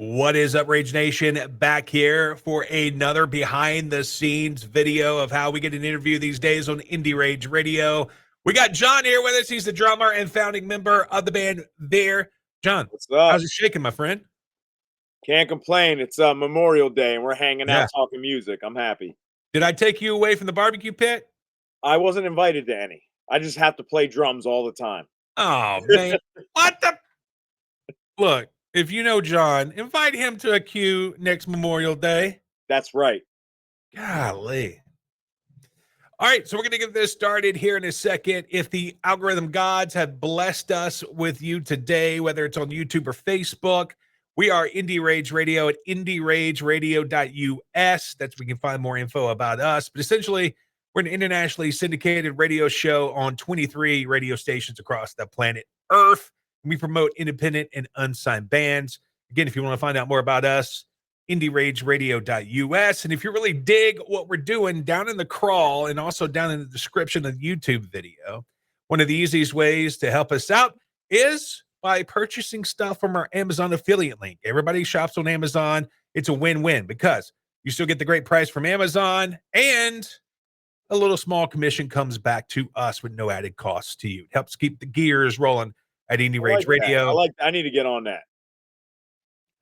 What is up, Rage Nation? Back here for another behind-the-scenes video of how we get an interview these days on Indie Rage Radio. We got John here with us. He's the drummer and founding member of the band VEER. John, what's up? How's it shaking, my friend? Can't complain. It's Memorial Day, and we're hanging Yeah. out talking music. I'm happy. Did I take you away from the barbecue pit? I wasn't invited to any. I just have to play drums all the time. Oh, man. What the? Look, if you know John, invite him to a Q next Memorial Day. That's right. Golly. All right, so we're going to get this started here in a second. If the algorithm gods have blessed us with you today, whether it's on YouTube or Facebook, we are Indie Rage Radio at indierageradio.us. That's where you can find more info about us. But essentially, we're an internationally syndicated radio show on 23 radio stations across the planet Earth. We promote independent and unsigned bands. Again, if you want to find out more about us, indierageradio.us. And if you really dig what we're doing, down in the crawl and also down in the description of the YouTube video, one of the easiest ways to help us out is by purchasing stuff from our Amazon affiliate link. Everybody shops on Amazon. It's a win-win because you still get the great price from Amazon and a little small commission comes back to us with no added costs to you. It helps keep the gears rolling at Indie Rage Radio. I need to get on that.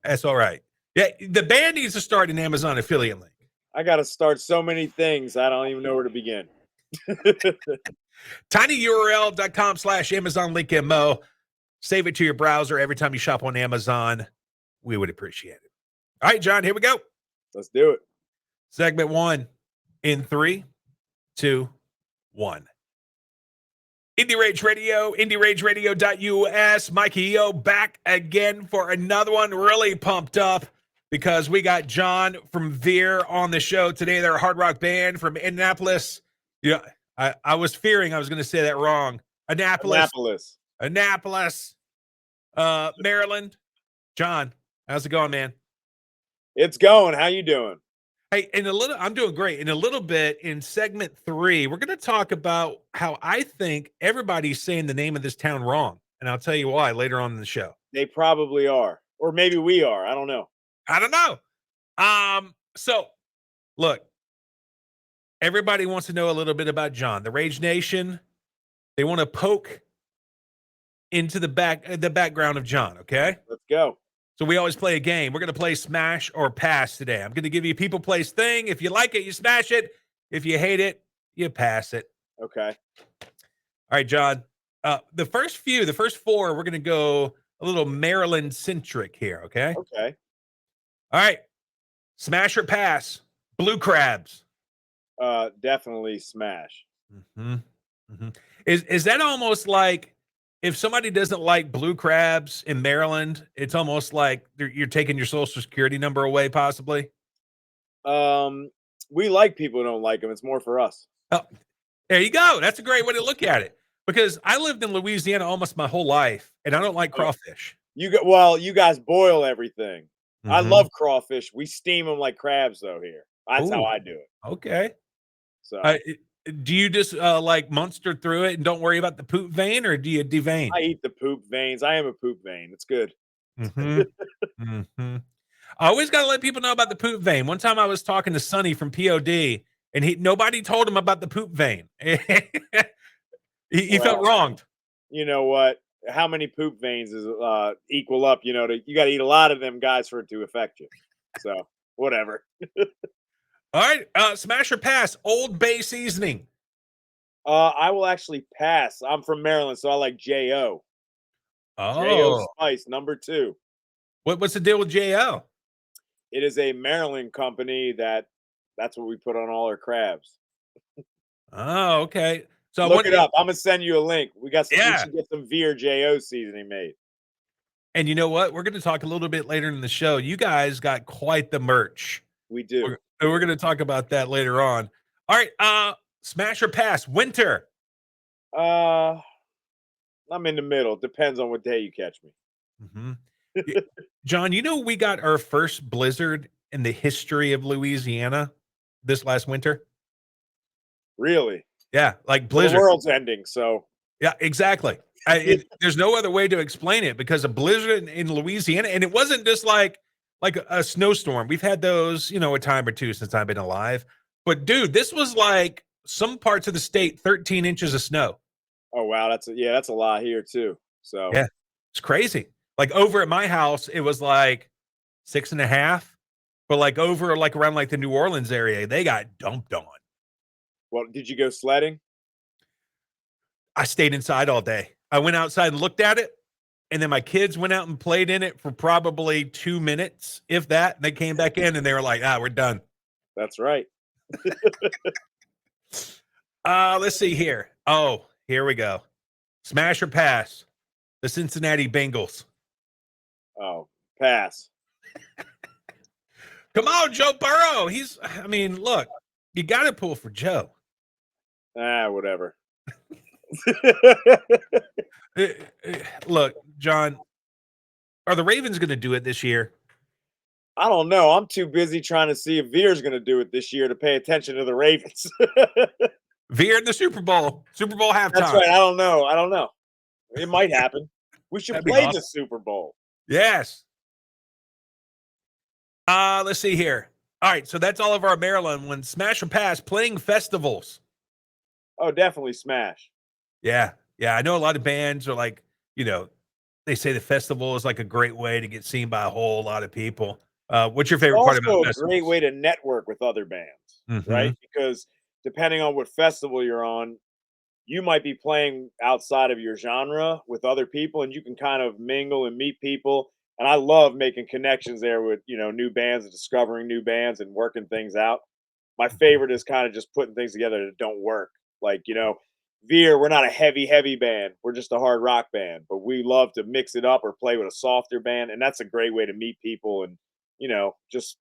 That's all right. Yeah, the band needs to start an Amazon affiliate link. I got to start so many things. I don't even know where to begin. tinyurl.com/Amazon link MO. Save it to your browser every time you shop on Amazon. We would appreciate it. All right, John, here we go. Let's do it. Segment 1 in 3, 2, 1. Indie Rage Radio, indierageradio.us. Mikey O back again for another one. Really pumped up because we got John from VEER on the show today. They're a hard rock band from Annapolis. Yeah, I was fearing I was going to say that wrong. Annapolis, Maryland. John, how's it going, man? It's going. How you doing? Hey, I'm doing great. In a little bit, in segment 3, we're going to talk about how I think everybody's saying the name of this town wrong. And I'll tell you why later on in the show. They probably are. Or maybe we are. I don't know. So look, everybody wants to know a little bit about John. The Rage Nation, they want to poke into the background of John, okay? Let's go. So we always play a game. We're going to play Smash or Pass today. I'm going to give you a people, place, thing. If you like it, you smash it. If you hate it, you pass it. Okay. All right, John. The first 4, we're going to go a little Maryland-centric here, okay? Okay. All right. Smash or pass? Blue crabs. Definitely smash. Mm-hmm. Mm-hmm. Is that almost like if somebody doesn't like blue crabs in Maryland, it's almost like you're taking your social security number away, possibly? We like people who don't like them. It's more for us. Oh, there you go. That's a great way to look at it. Because I lived in Louisiana almost my whole life, and I don't like crawfish. You guys boil everything. Mm-hmm. I love crawfish. We steam them like crabs, though, here. That's how I do it. Okay. So do you just like monster through it and don't worry about the poop vein, or do you devein? I eat the poop veins. I am a poop vein. It's good. Mm-hmm. Mm-hmm. I always got to let people know about the poop vein. One time I was talking to Sonny from POD, and nobody told him about the poop vein. he felt wronged. You know what? How many poop veins is equal up? You got to eat a lot of them guys for it to affect you. So whatever. All right, smash or pass? Old Bay seasoning. I will actually pass. I'm from Maryland, so I like J.O. Oh, J.O. Spice #2. What's the deal with J.O.? It is a Maryland company that's what we put on all our crabs. Oh, okay. So look it up. I'm gonna send you a link. We should get some VEER J.O. seasoning made. And you know what? We're going to talk a little bit later in the show. You guys got quite the merch. We do. We're going to talk about that later on. All right. Smash or pass? Winter. I'm in the middle. Depends on what day you catch me. Mm-hmm. John, we got our first blizzard in the history of Louisiana this last winter. Really? Yeah, like blizzard. The world's ending, so. Yeah, exactly. There's no other way to explain it because a blizzard in Louisiana, and it wasn't just like like a snowstorm. We've had those, you know, a time or two since I've been alive. But dude, this was like some parts of the state, 13 inches of snow. Oh wow, that's a lot here too. So Yeah, it's crazy. Like over at my house, it was like 6.5. But like over like around like the New Orleans area, they got dumped on. well, did you go sledding? I stayed inside all day. I went outside and looked at it, and then my kids went out and played in it for probably 2 minutes, if that. And they came back in and they were like, we're done. That's right. Let's see here. Oh, here we go. Smash or pass. The Cincinnati Bengals. Oh, pass. Come on, Joe Burrow. Look, you got to pull for Joe. Whatever. Look, John, are the Ravens going to do it this year? I don't know. I'm too busy trying to see if VEER's going to do it this year to pay attention to the Ravens. VEER in the Super Bowl halftime. That's right. I don't know. It might happen. We should play awesome. the Super Bowl. Yes. Let's see here. All right, so that's all of our Maryland ones. Smash or pass, playing festivals. Oh, definitely smash. Yeah. I know a lot of bands are like, you know, they say the festival is like a great way to get seen by a whole lot of people. What's your favorite part about Also, a festivals? great way to network with other bands, right? Because depending on what festival you're on, you might be playing outside of your genre with other people, and you can kind of mingle and meet people. And I love making connections there with new bands and discovering new bands and working things out. My favorite is kind of just putting things together that don't work. Like VEER, we're not a heavy band. We're just a hard rock band, but we love to mix it up or play with a softer band, and that's a great way to meet people and just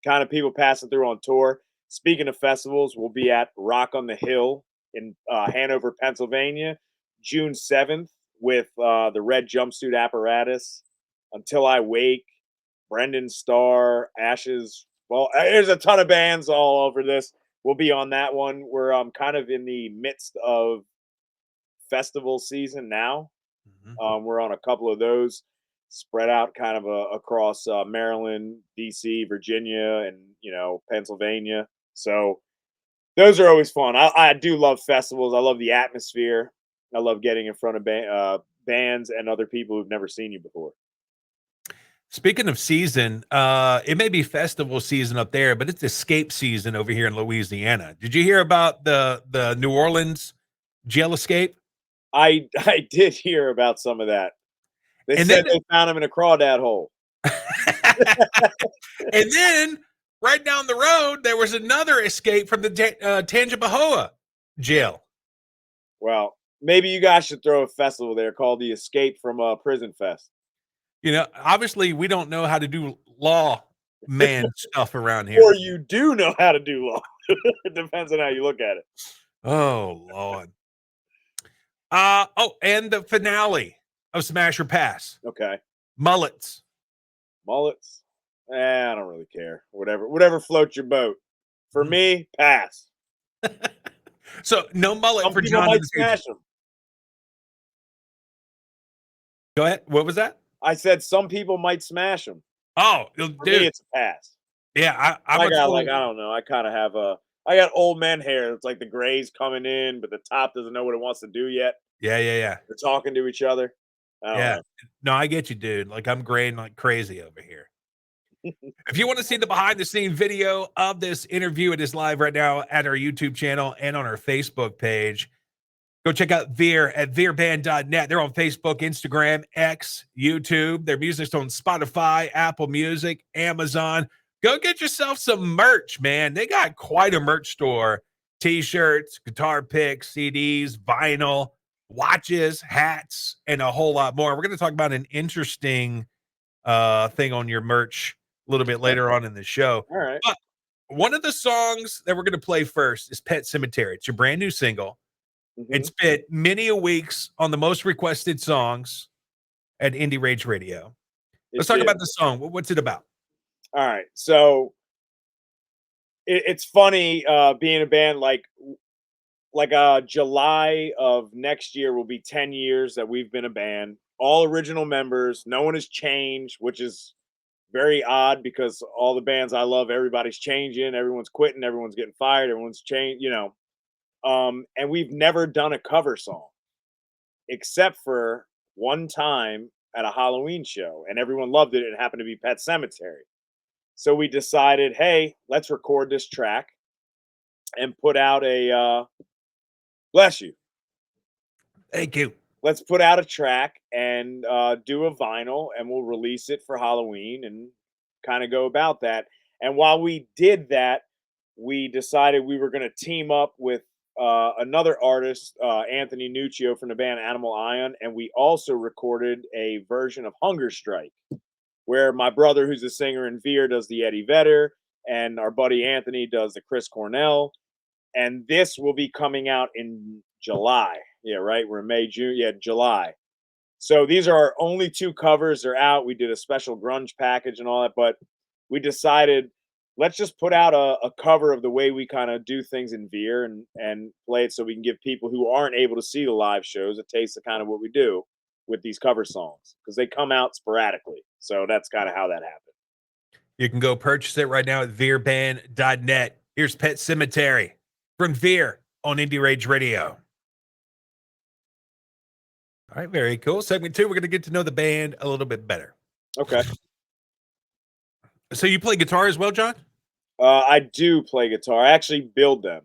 kind of people passing through on tour. Speaking of festivals, we'll be at Rock on the Hill in Hanover, Pennsylvania, June 7th with the Red Jumpsuit Apparatus, Until I Wake, Brendan Starr, Ashes. Well, there's a ton of bands all over this. We'll be on that one. We're kind of in the midst of festival season now. We're on a couple of those spread out kind of across Maryland, DC, Virginia, and Pennsylvania. So those are always fun. I do love festivals. I love the atmosphere. I love getting in front of bands and other people who've never seen you before. Speaking of season, it may be festival season up there, but it's escape season over here in Louisiana. Did you hear about the New Orleans jail escape? I did hear about some of that. They said they found him in a crawdad hole. And then right down the road, there was another escape from the Tangipahoa jail. Well, maybe you guys should throw a festival there called the Escape from Prison Fest. Obviously, we don't know how to do law man stuff around here. Or you do know how to do law. It depends on how you look at it. Oh, Lord. And the finale of Smash or Pass. Okay. Mullets. I don't really care. Whatever floats your boat. For me, pass. So no mullet Some for people John. might smash them. Go ahead. What was that? I said some people might smash them. Oh, For dude, me, it's a pass. Yeah, I don't know. I kind of have I got old man hair. It's like the gray's coming in, but the top doesn't know what it wants to do yet. Yeah. They're talking to each other. I don't know. No, I get you, dude. Like I'm graying like crazy over here. If you want to see the behind the scene video of this interview, it is live right now at our YouTube channel and on our Facebook page. Go check out VEER at veerband.net. They're on Facebook, Instagram, X, YouTube. Their music's on Spotify, Apple Music, Amazon. Go get yourself some merch, man. They got quite a merch store. T-shirts, guitar picks, CDs, vinyl, watches, hats, and a whole lot more. We're going to talk about an interesting thing on your merch a little bit later on in the show. All right. But one of the songs that we're going to play first is Pet Cemetery. It's your brand new single. It's been many a weeks on the most requested songs at Indie Rage Radio. Let's talk about the song. What's it about? All right. So it's funny being a band like July of next year will be 10 years that we've been a band. All original members. No one has changed, which is very odd because all the bands I love, everybody's changing, everyone's quitting, everyone's getting fired, everyone's changed, you know. And we've never done a cover song except for one time at a Halloween show, and everyone loved it. It happened to be Pet Cemetery. So we decided, hey, let's record this track and put out a bless you. Thank you. Let's put out a track and do a vinyl, and we'll release it for Halloween and kind of go about that. And while we did that, we decided we were going to team up with another artist, Anthony Nuccio from the band Animal Ion, and we also recorded a version of Hunger Strike, where my brother, who's a singer in VEER, does the Eddie Vedder, and our buddy Anthony does the Chris Cornell. And this will be coming out in July. Yeah, right. We're in May, June. Yeah, July. So these are our only two covers. They're out. We did a special grunge package and all that, but we decided let's just put out a cover of the way we kind of do things in VEER and play it so we can give people who aren't able to see the live shows a taste of kind of what we do with these cover songs because they come out sporadically. So that's kind of how that happened. You can go purchase it right now at veerband.net. Here's Pet Cemetery from VEER on Indie Rage Radio. All right, very cool. Segment 2, we're going to get to know the band a little bit better. Okay. So you play guitar as well, John? I do play guitar. I actually build them.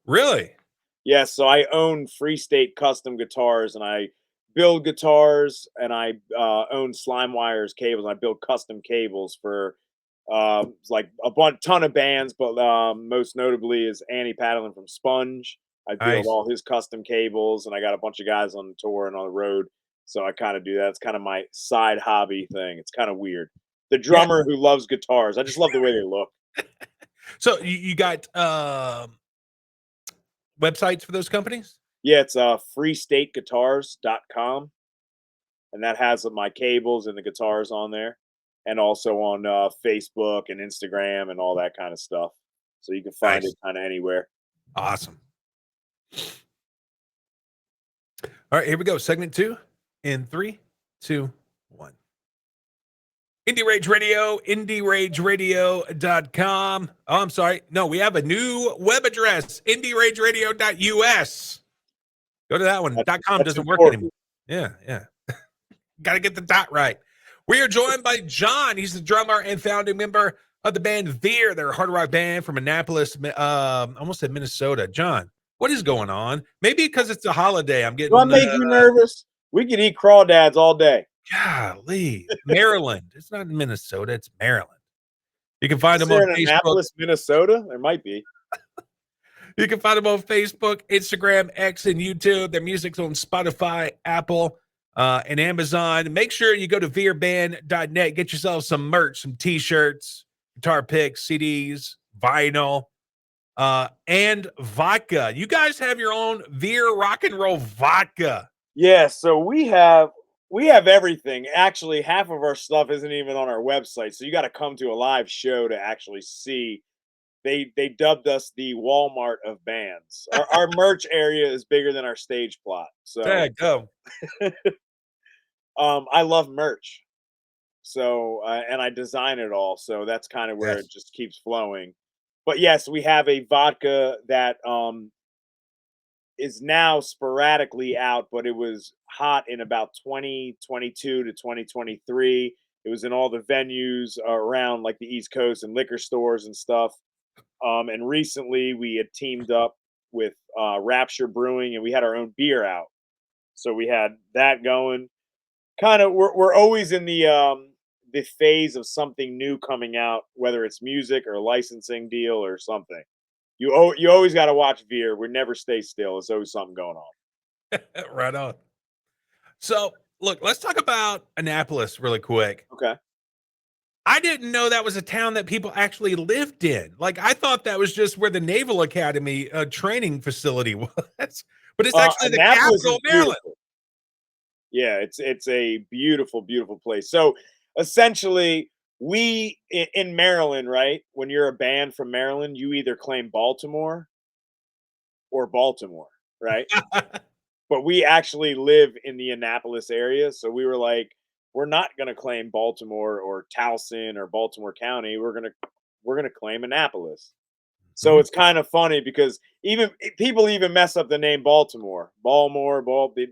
Really? Yeah, so I own Free State Custom Guitars, and I build guitars, and I own Slime Wires cables. And I build custom cables for like a ton of bands, but most notably is Annie Paddling from Sponge. I build Nice. all his custom cables, and I got a bunch of guys on the tour and on the road. So I kind of do that. It's kind of my side hobby thing. It's kind of weird. The drummer who loves guitars. I just love the way they look. So you got websites for those companies? Yeah, it's freestateguitars.com. And that has my cables and the guitars on there. And also on Facebook and Instagram and all that kind of stuff. So you can find it kind of anywhere. Awesome. All right, here we go. Segment 2 in 3, 2, 1. Indie Rage Radio, indierageradio.com. Oh, I'm sorry. No, we have a new web address, indierageradio.us. Go to that one. .com doesn't work anymore. Yeah. Got to get the dot right. We are joined by John. He's the drummer and founding member of the band VEER. They're a hard rock band from Annapolis, almost said Minnesota. John, what is going on? Maybe because it's a holiday. I'm getting. Do I make you nervous? We could eat crawdads all day. Golly, Maryland. It's not in Minnesota. It's Maryland. You can find them on Facebook. Annapolis, Minnesota? There might be. You can find them on Facebook, Instagram, X, and YouTube. Their music's on Spotify, Apple, and Amazon. Make sure you go to veerband.net. Get yourself some merch, some T-shirts, guitar picks, CDs, vinyl, and vodka. You guys have your own VEER rock and roll vodka. Yeah, so we have everything. Actually, half of our stuff isn't even on our website, so you got to come to a live show to actually see. They dubbed us the Walmart of bands. Our merch area is bigger than our stage plot. So There you go. I love merch. So and I design it all. So that's kind of where it just keeps flowing. But yes, we have a vodka that is now sporadically out, but it was hot in about 2022 to 2023. It was in all the venues around like the East Coast and liquor stores and stuff. And recently we had teamed up with Rapture Brewing and we had our own beer out. So we had that going. Kind of we're always in the phase of something new coming out, whether it's music or a licensing deal or something. You always got to watch VEER. We never stay still. There's always something going on. Right on. So, look, let's talk about Annapolis really quick. Okay. I didn't know that was a town that people actually lived in. Like, I thought that was just where the Naval Academy training facility was. But it's actually the capital of Maryland. Yeah, it's a beautiful, beautiful place. So, essentially, we in Maryland, right? When you're a band from Maryland, you either claim Baltimore or Baltimore, right? But we actually live in the Annapolis area, so we were like, we're not going to claim Baltimore or Towson or Baltimore County. We're going to claim Annapolis. So Mhm. it's kind of funny because even people even mess up the name Baltimore, they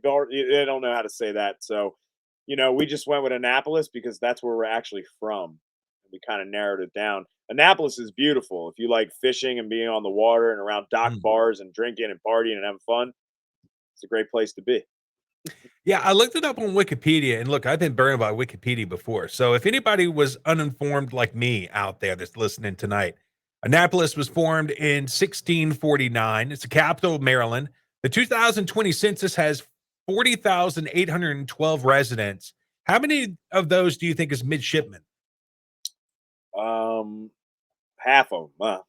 don't know how to say that. So, we just went with Annapolis because that's where we're actually from. We kind of narrowed it down. Annapolis is beautiful. If you like fishing and being on the water and around dock Mm. bars and drinking and partying and having fun, it's a great place to be. Yeah, I looked it up on Wikipedia, and look, I've been burned by Wikipedia before. So if anybody was uninformed like me out there that's listening tonight, Annapolis was formed in 1649. It's the capital of Maryland. The 2020 census has 40,812 residents. How many of those do you think is midshipmen? Um, Half of them.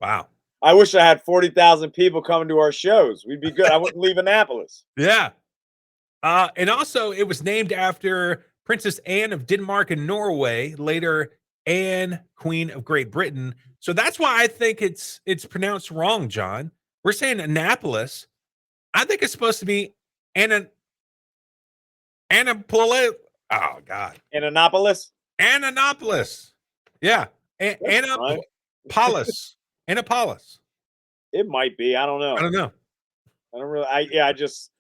Wow. I wish I had 40,000 people coming to our shows. We'd be good. I wouldn't leave Annapolis. Yeah. And also, it was named after Princess Anne of Denmark and Norway, later Anne, Queen of Great Britain. So that's why I think it's pronounced wrong, John. We're saying Annapolis. I think it's supposed to be Anna Annapolis. Oh God, In Annapolis? Annapolis. Yeah, That's fine. Annapolis. Annapolis. It might be. I don't I know. don't know. I don't really. I just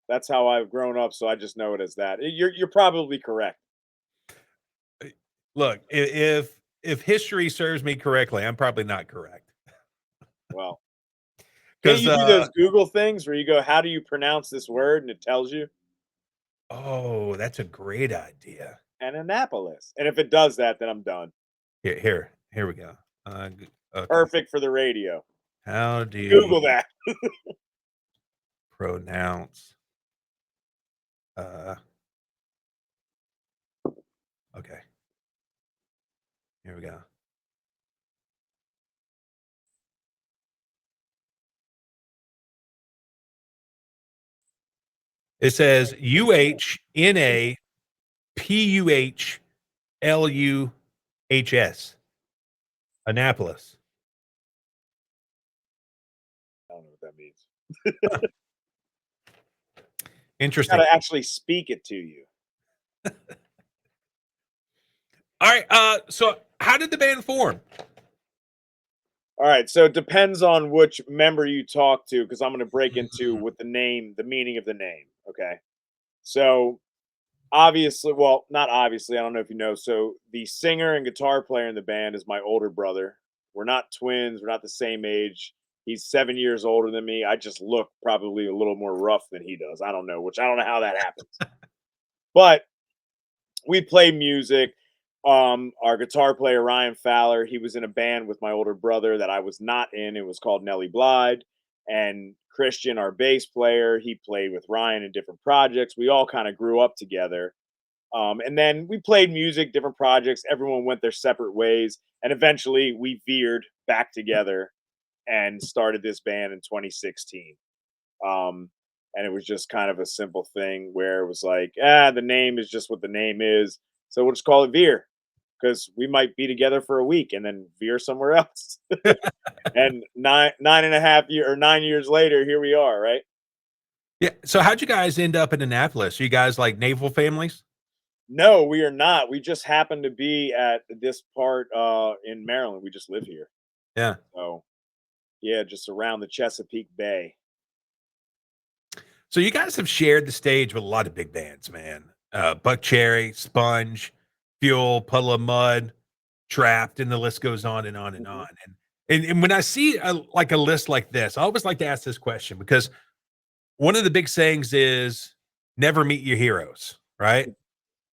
that's how I've grown up, so I just know it as that. You're probably correct. Look, if history serves me correctly, I'm probably not correct Well, can't because you do those Google things where you go, "How do you pronounce this word?" and it tells you? oh, that's a great idea. And Annapolis. And if it does that, then I'm done. Here we go. Okay. Perfect for the radio. How do Google you that. pronounce? Uh, okay. Here we go. It says UHNAPUHLUHS, Annapolis. I don't know what that means. Got Interesting. to actually speak it to you. All right. So how did the band form? All right, so it depends on which member you talk to, because I'm going to break into Mm, with the name, the meaning of the name. Okay, so obviously, well, not obviously. I don't know if you know. So the singer and guitar player in the band is my older brother. We're not twins. We're not the same age. He's 7 years older than me. I just look probably a little more rough than he does. I don't know, which I don't know how that happens. But we play music. Our guitar player Ryan Fowler, he was in a band with my older brother that I was not in. It was called Nelly Blythe. And Christian, our bass player, he played with Ryan in different projects. We all kind of grew up together. And then we played music, different projects. Everyone went their separate ways, and eventually we veered back together and started this band in 2016. Um, and it was just kind of a simple thing where it was like, the name is just what the name is, so we'll just call it VEER because we might be together for a week and then veer somewhere else. And 9.5 years later, here we are, right? Yeah. So how'd you guys end up in Annapolis? You guys like naval families? No, we are not. We just happen to be at this part in Maryland. We just live here. Yeah. So yeah, just around the Chesapeake Bay. So you guys have shared the stage with a lot of big bands, man. Buck Cherry, Sponge, Fuel, Puddle of Mud, Trapped, and the list goes on and on and Mhm. on. And when I see like a list like this, I always like to ask this question because one of the big sayings is never meet your heroes, right?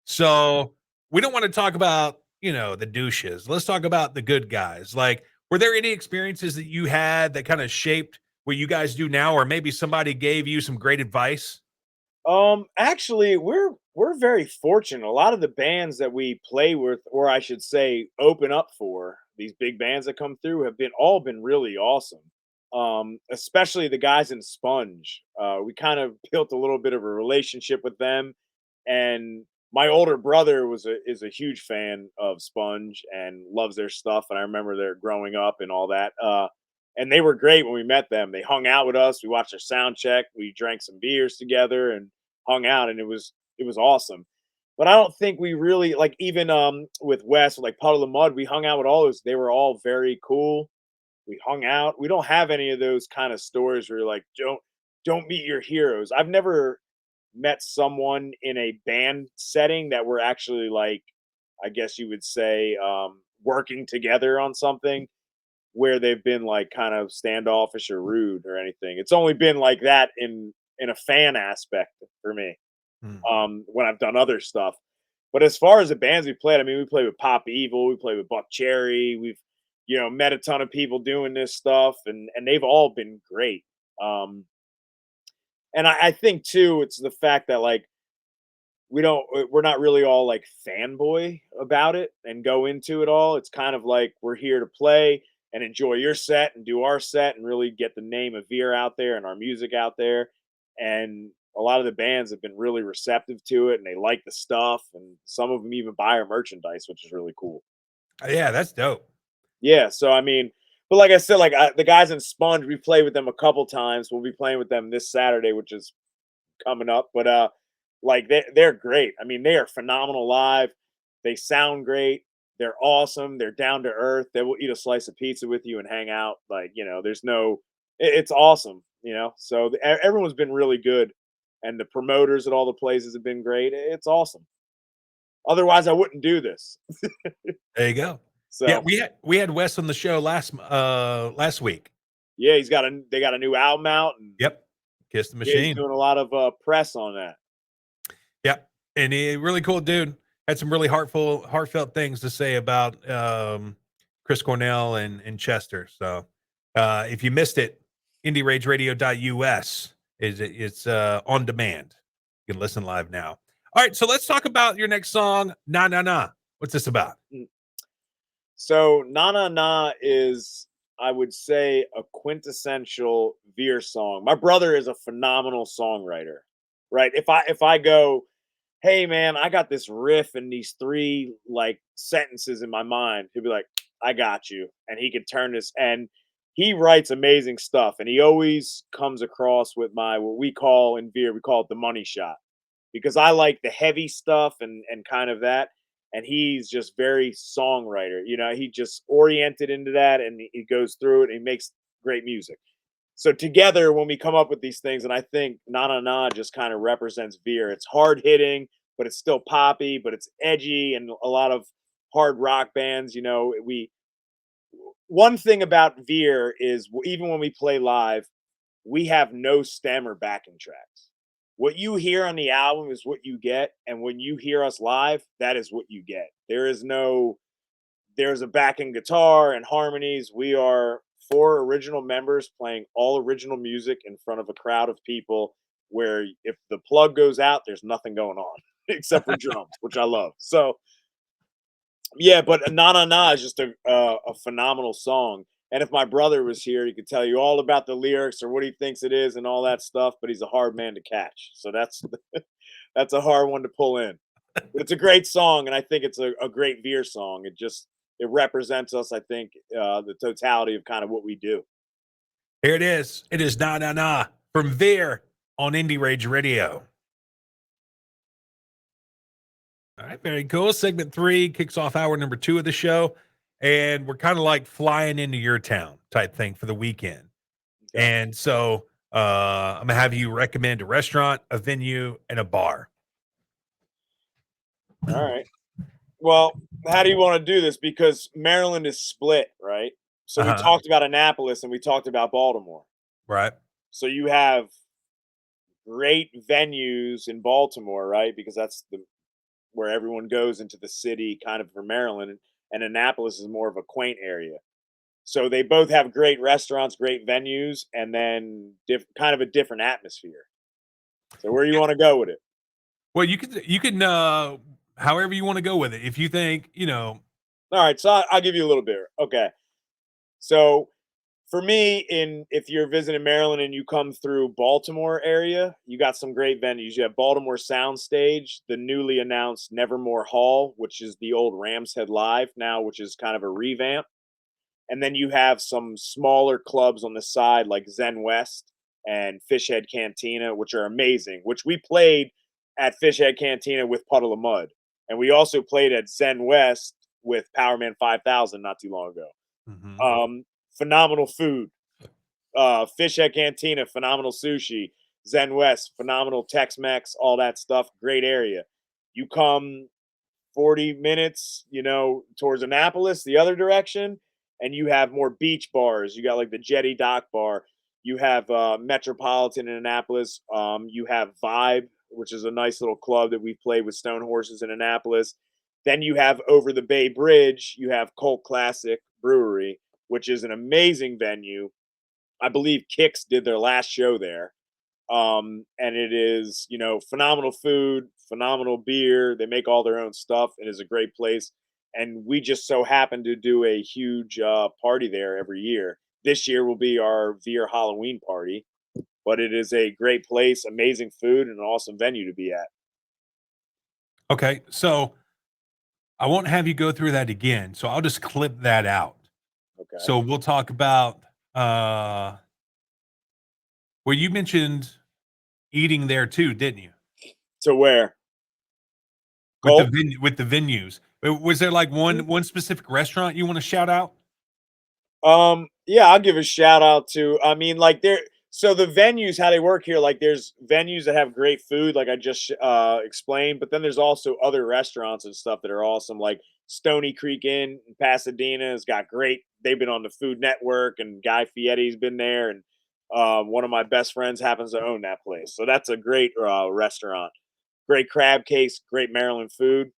So we don't want to talk about, the douches. Let's talk about the good guys. Like, were there any experiences that you had that kind of shaped what you guys do now, or maybe somebody gave you some great advice? Actually, we're very fortunate. A lot of the bands that we play with, or I should say, open up for these big bands that come through, have been really awesome. Especially the guys in Sponge. We kind of built a little bit of a relationship with them, and my older brother is a huge fan of Sponge and loves their stuff. And I remember they're growing up and all that. And they were great when we met them. They hung out with us. We watched their sound check. We drank some beers together and hung out, and it was awesome. But I don't think we really like even with Wes, like Puddle of Mud, we hung out with all those. They were all very cool. We hung out. We don't have any of those kind of stories where you're like, don't meet your heroes. I've never met someone in a band setting that were actually like, I guess you would say, working together on something where they've been like kind of standoffish or rude or anything. It's only been like that in a fan aspect for me Hmm. when I've done other stuff. But as far as the bands we played, I mean, we played with Pop Evil, we played with Buck Cherry, we've met a ton of people doing this stuff, and they've all been great. Um, and I think too, it's the fact that like we're not really all like fanboy about it and go into it all. It's kind of like we're here to play and enjoy your set and do our set and really get the name of VEER out there and our music out there. And a lot of the bands have been really receptive to it and they like the stuff. And some of them even buy our merchandise, which is really cool. Yeah, that's dope. Yeah. So, I mean, but like I said, like the guys in Sponge, we played with them a couple times. We'll be playing with them this Saturday, which is coming up. But like they're great. I mean, they are phenomenal live. They sound great. They're awesome. They're down to earth. They will eat a slice of pizza with you and hang out. Like, there's no it's awesome, So everyone's been really good and the promoters at all the places have been great. It's awesome. Otherwise I wouldn't do this. There you go. Yeah, So, we had Wes on the show last week. yeah, they got a new album out and Yep. Kiss the yeah, he's Machine. doing a lot of press on that. Yep. And he really cool dude. Had some really heartfelt things to say about Chris Cornell and Chester. So if you missed it, IndieRageRadio.us it's on demand. You can listen live now. All right, so let's talk about your next song, Na Na Na. What's this about? So Na Na Na is, I would say, a quintessential Veer song. My brother is a phenomenal songwriter, right? If I go, hey man, I got this riff and these three like sentences in my mind, he'll be like, I got you, and he can turn this. And he writes amazing stuff, and he always comes across with what we call in Veer, we call it the money shot, because I like the heavy stuff and kind of that. And he's just very songwriter. He just oriented into that and he goes through it and he makes great music. So together, when we come up with these things, and I think Na Na Na just kind of represents Veer. It's hard hitting, but it's still poppy, but it's edgy, and a lot of hard rock bands. We one thing about Veer is even when we play live, we have no stem or backing tracks. What you hear on the album is what you get, and when you hear us live, that is what you get. There's a backing guitar and harmonies. We are four original members playing all original music in front of a crowd of people where if the plug goes out, there's nothing going on except for drums, which I love. So yeah, but Na Na Na is just a phenomenal song. And if my brother was here, he could tell you all about the lyrics or what he thinks it is and all that stuff. But he's a hard man to catch, so that's that's a hard one to pull in. But it's a great song, and I think it's a great Veer song. It represents us. I think the totality of kind of what we do. Here it is. It is Na Na Na from Veer on Indie Rage Radio. All right, very cool. Segment 3 kicks off hour number 2 of the show, and we're kind of like flying into your town type thing for the weekend. Okay. And so I'm gonna have you recommend a restaurant, a venue, and a bar. All right. Well, how do you want to do this? Because Maryland is split, right? So we Uh-huh. talked about Annapolis and we talked about Baltimore. Right. So you have great venues in Baltimore, right? Because that's where everyone goes into the city, kind of for Maryland, and Annapolis is more of a quaint area. So they both have great restaurants, great venues, and then kind of a different atmosphere. So where you Yeah. want to go with it? Well, you can however you want to go with it. If you think, All right, so I'll give you a little bit. Okay, so for me, if you're visiting Maryland and you come through Baltimore area, you got some great venues. You have Baltimore Soundstage, the newly announced Nevermore Hall, which is the old Rams Head Live now, which is kind of a revamp. And then you have some smaller clubs on the side like Zen West and Fishhead Cantina, which are amazing, which we played at Fishhead Cantina with Puddle of Mud. And we also played at Zen West with Powerman 5000 not too long ago. Phenomenal food. Fishhead Cantina, phenomenal sushi. Zen West, phenomenal Tex-Mex, all that stuff. Great area. You come 40 minutes, towards Annapolis, the other direction, and you have more beach bars. You got like the Jetty Dock Bar. You have Metropolitan in Annapolis. You have Vibe, which is a nice little club that we played with Stone Horses in Annapolis. Then you have over the Bay Bridge, you have Colt Classic Brewery, which is an amazing venue. I believe Kix did their last show there. And it is, phenomenal food, phenomenal beer. They make all their own stuff. It is a great place. And we just so happen to do a huge party there every year. This year will be our VEER Halloween party, but it is a great place, amazing food, and an awesome venue to be at. Okay, so I won't have you go through that again. So I'll just clip that out. Okay. So we'll talk about well, you mentioned eating there too, didn't you? So where? With the venues. Was there like one specific restaurant you want to shout out? Yeah, I'll give a shout out to, I mean, like so the venues, how they work here, like there's venues that have great food, like I just explained, but then there's also other restaurants and stuff that are awesome, like Stony Creek Inn in Pasadena has got great, they've been on the Food Network, and Guy Fieri's been there, and one of my best friends happens to own that place. So that's a great restaurant. Great crab cakes, great Maryland food,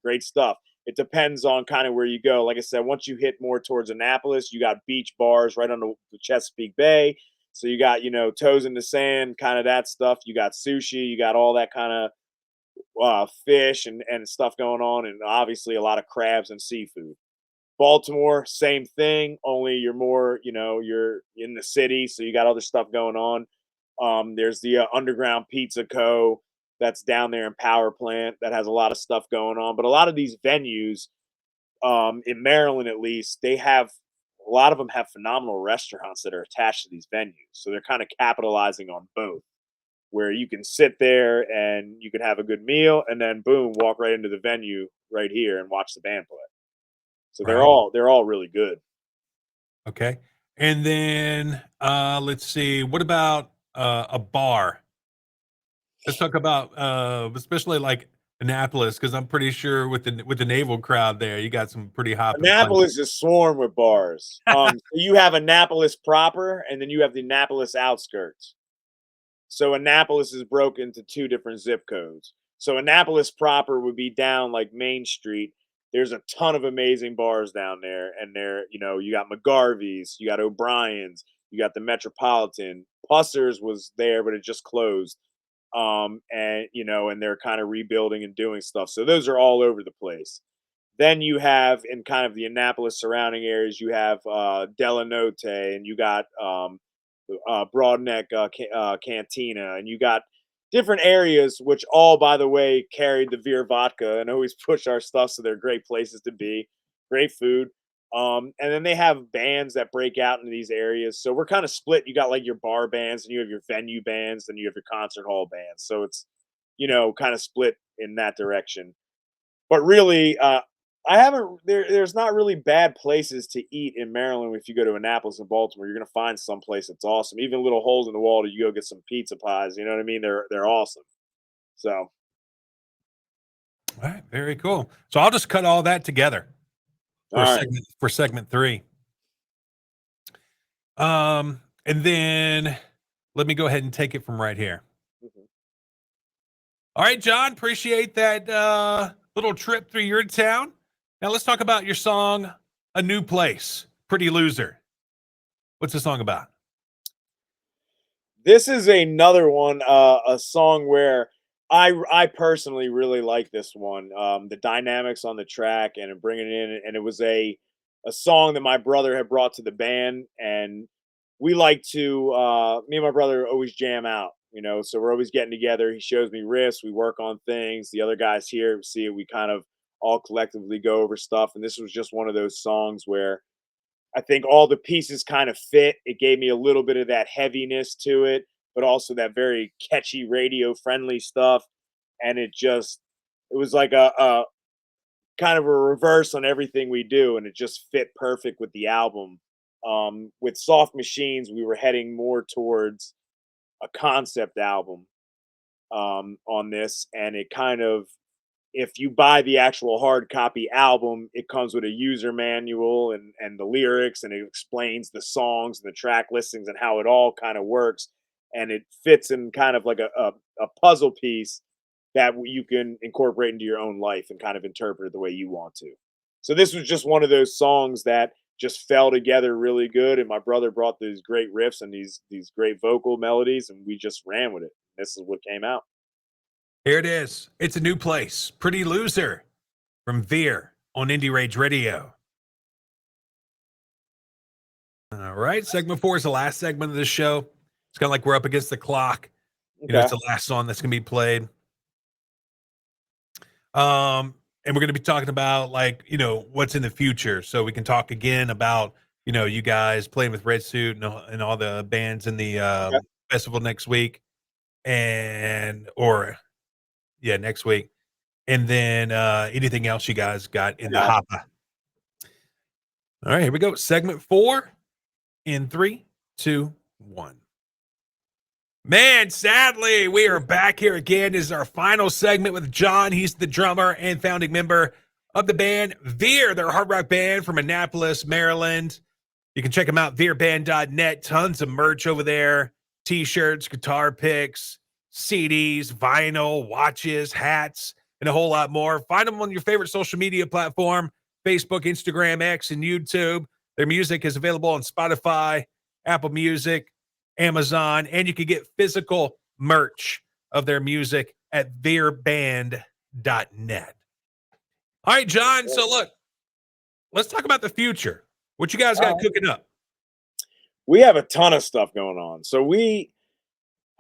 great stuff. It depends on kind of where you go. Like I said, once you hit more towards Annapolis, you got beach bars right on the Chesapeake Bay. So you got, toes in the sand, kind of that stuff. You got sushi, you got all that kind of fish and stuff going on, and obviously a lot of crabs and seafood. Baltimore, same thing, only you're more, you're in the city, so you got other stuff going on. There's the Underground Pizza Co. that's down there in Power Plant that has a lot of stuff going on. But a lot of these venues, in Maryland at least, a lot of them have phenomenal restaurants that are attached to these venues. So they're kind of capitalizing on both, where you can sit there and you can have a good meal, and then boom, walk right into the venue right here and watch the band play. So Right. they're all really good. Okay. And then let's see, what about a bar? Let's talk about especially like Annapolis, because I'm pretty sure with the naval crowd there, you got some pretty hopping Annapolis is swarmed with bars. So you have Annapolis proper, and then you have the Annapolis outskirts. So Annapolis is broken into two different zip codes. So Annapolis proper would be down like Main Street. There's a ton of amazing bars down there, and you got McGarvey's, you got O'Brien's, you got the Metropolitan. Pusser's was there, but it just closed. And they're kind of rebuilding and doing stuff. So those are all over the place. Then you have in kind of the Annapolis surrounding areas, you have Delanote, and you got Broadneck Cantina, and you got different areas, which all, by the way, carried the VEER vodka and always push our stuff. So they're great places to be, great food. And then they have bands that break out into these areas. So we're kind of split. You got like your bar bands, and you have your venue bands, and you have your concert hall bands. So it's, kind of split in that direction. But really, I haven't. There's not really bad places to eat in Maryland. If you go to Annapolis and Baltimore, you're gonna find some place that's awesome. Even little holes in the wall to you go get some pizza pies. You know what I mean? They're awesome. So All right, very cool. So I'll just cut all that together all right. for segment 3. And then let me go ahead and take it from right here. Mhm. All right, John, appreciate that little trip through your town. Now let's talk about your song, A New Place, Pretty Loser. What's the song about? This is another one, a song where I personally really like this one. The dynamics on the track and bringing it in, and it was a song that my brother had brought to the band, and we like to me and my brother always jam out, so we're always getting together. He shows me riffs, we work on things. The other guys here see it. We kind of all collectively go over stuff, and this was just one of those songs where I think all the pieces kind of fit. It gave me a little bit of that heaviness to it, but also that very catchy radio friendly stuff. and it was like a kind of a reverse on everything we do, and it just fit perfect with the album. With Soft Machines, we were heading more towards a concept album on this, and it kind of, if you buy the actual hard copy album, it comes with a user manual and the lyrics, and it explains the songs and the track listings and how it all kind of works, and it fits in kind of like a puzzle piece that you can incorporate into your own life and kind of interpret it the way you want to. So this was just one of those songs that just fell together really good, and my brother brought these great riffs and these great vocal melodies, and we just ran with it. This is what came out. Here it is. It's a new place. Pretty Loser from VEER on Indie Rage Radio. All right. Segment 4 is the last segment of the show. It's kind of like we're up against the clock. You know, it's the last song that's going to be played. And we're going to be talking about, like, you know, what's in the future. So we can talk again about, you know, you guys playing with Red Suit and all the bands in the festival next week. Next week. And then anything else you guys got in the hopper. All right, here we go. Segment 4 in 3, 2, 1. Man, sadly, we are back here again. This is our final segment with John. He's the drummer and founding member of the band VEER. They're a hard rock band from Annapolis, Maryland. You can check them out, veerband.net. Tons of merch over there. T-shirts, guitar picks, CDs, vinyl, watches, hats, and a whole lot more. Find them on your favorite social media platform, Facebook, Instagram, X, and YouTube. Their music is available on Spotify, Apple Music, Amazon, and you can get physical merch of their music at veerband.net. All right, John. So look, let's talk about the future. What you guys got cooking up? We have a ton of stuff going on. So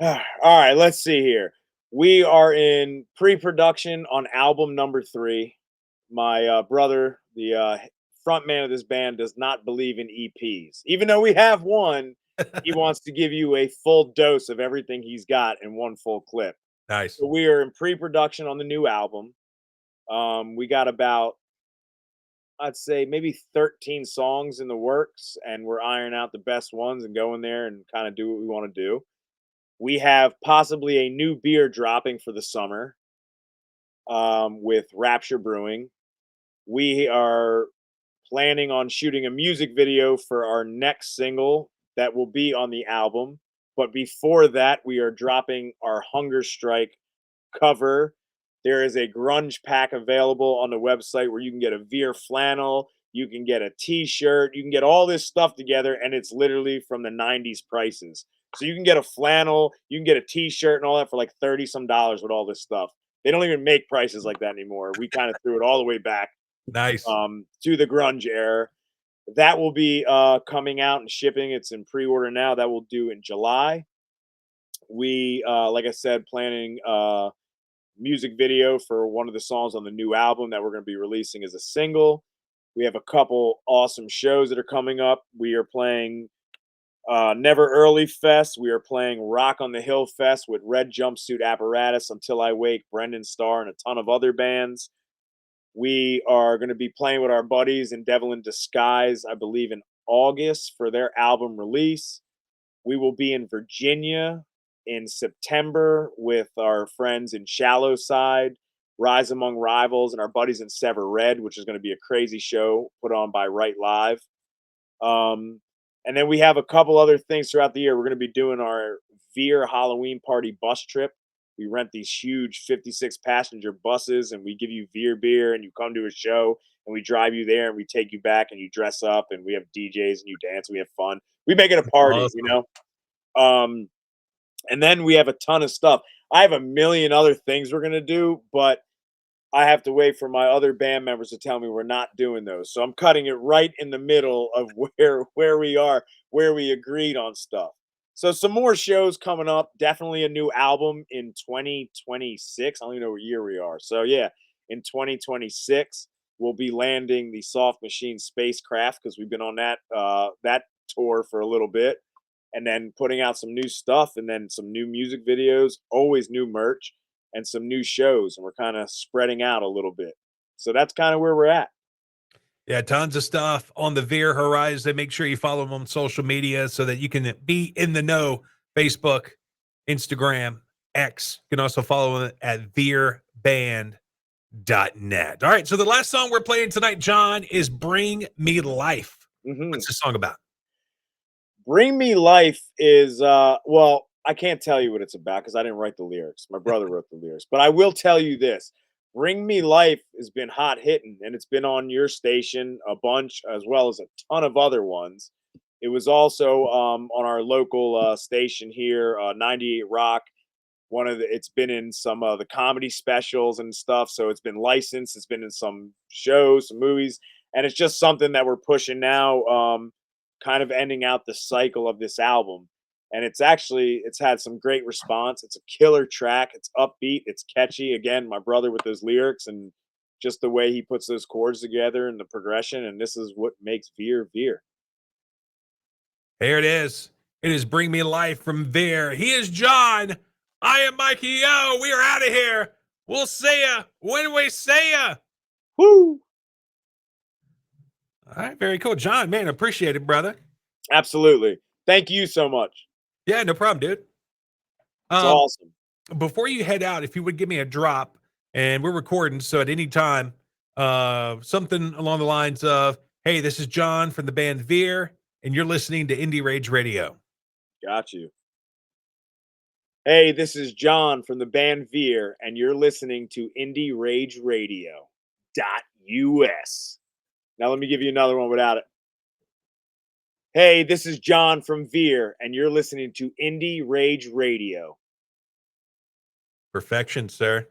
all right, let's see here. We are in pre-production on album number 3. My brother, the front man of this band, does not believe in EPs. Even though we have one, he wants to give you a full dose of everything he's got in one full clip. Nice. So we are in pre-production on the new album. We got about, I'd say, maybe 13 songs in the works, and we're ironing out the best ones and going there and kind of do what we want to do. We have possibly a new beer dropping for the summer with Rapture Brewing. We are planning on shooting a music video for our next single that will be on the album. But before that, we are dropping our Hunger Strike cover. There is a grunge pack available on the website where you can get a VEER flannel, you can get a t-shirt, you can get all this stuff together, and it's literally from the 90s prices. So you can get a flannel, you can get a t-shirt and all that for like 30 some dollars with all this stuff. They don't even make prices like that anymore. We kind of threw it all the way back Nice. to the grunge era. That will be coming out and shipping. It's in pre-order now. That will do in July. We like I said, planning music video for one of the songs on the new album that we're going to be releasing as a single. We have a couple awesome shows that are coming up. We are playing Never Early Fest. We are playing Rock on the Hill Fest with Red Jumpsuit Apparatus, Until I Wake, Brendan Starr, and a ton of other bands. We are going to be playing with our buddies in Devil in Disguise, I believe, in August for their album release. We will be in Virginia in September with our friends in Shallow Side, Rise Among Rivals, and our buddies in Sever Red, which is going to be a crazy show put on by Right Live. And then we have a couple other things throughout the year. We're going to be doing our VEER Halloween party bus trip. We rent these huge 56 passenger buses, and we give you VEER beer, and you come to a show, and we drive you there, and we take you back, and you dress up, and we have DJs, and you dance, and we have fun. We make it a party, Awesome. you know? And then we have a ton of stuff. I have a million other things we're going to do, but I have to wait for my other band members to tell me we're not doing those. So I'm cutting it right in the middle of where we are, where we agreed on stuff. So some more shows coming up. Definitely a new album in 2026. I don't even know what year we are. So yeah, in 2026 we'll be landing the Soft Machine spacecraft because we've been on that tour for a little bit, and then putting out some new stuff and then some new music videos. Always new merch. and some new shows, and we're kind of spreading out a little bit. So that's kind of where we're at. Yeah, tons of stuff on the VEER horizon. Make sure you follow them on social media so that you can be in the know. Facebook, Instagram, X. You can also follow them at VEERBand.net. All right, so the last song we're playing tonight, John, is Bring Me Life. What's the song about? Bring Me Life is well, I can't tell you what it's about because I didn't write the lyrics. My brother wrote the lyrics. But I will tell you this. Bring Me Life has been hot hitting, and it's been on your station a bunch, as well as a ton of other ones. It was also on our local station here, 98 Rock. It's been in some of the comedy specials and stuff, so it's been licensed. It's been in some shows, some movies, and it's just something that we're pushing now. Kind of ending out the cycle of this album, and it's had some great response. It's a killer track. It's upbeat. It's catchy. Again, my brother with those lyrics and just the way he puts those chords together and the progression. And this is what makes VEER VEER. There it is. It is Bring Me Life from VEER. He is John. I am Mikey O. We are out of here. We'll see ya when we see ya. Woo! All right, very cool. John, man, appreciate it, brother. Absolutely. Thank you so much. Yeah, no problem, dude. It's awesome. Before you head out, if you would give me a drop, and we're recording, so at any time, something along the lines of, hey, this is John from the band VEER, and you're listening to Indie Rage Radio. Got you. Hey, this is John from the band VEER, and you're listening to Indie Rage Radio .us. Now let me give you another one without it. Hey, this is John from VEER, and you're listening to Indie Rage Radio. Perfection, sir.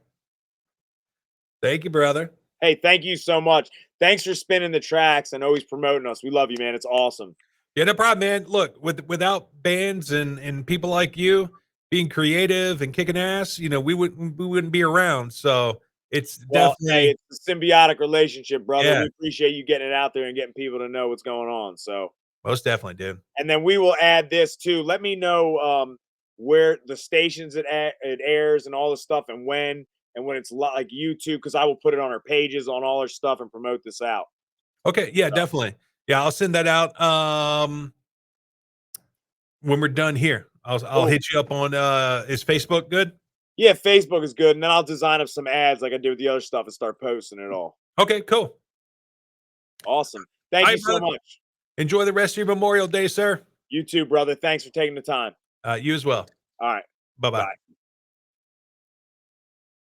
Thank you, brother. Hey, thank you so much. Thanks for spinning the tracks and always promoting us. We love you, man. It's awesome. Yeah, no problem, man. Look, without bands and people like you being creative and kicking ass, we wouldn't be around. So it's definitely hey, it's a symbiotic relationship, brother. Yeah. We appreciate you getting it out there and getting people to know what's going on. So most definitely, dude. And then we will add this too. Let me know where the stations it airs and all the stuff, and when it's like YouTube, because I will put it on our pages, on all our stuff, and promote this out. Okay, yeah, definitely. Yeah, I'll send that out when we're done here. I'll hit you up on is Facebook good? Yeah, Facebook is good, and then I'll design up some ads like I did with the other stuff and start posting it all. Okay, cool. Awesome. Thank you so much. Enjoy the rest of your Memorial Day, sir. You too, brother. Thanks for taking the time. You as well. All right. Bye-bye. Bye.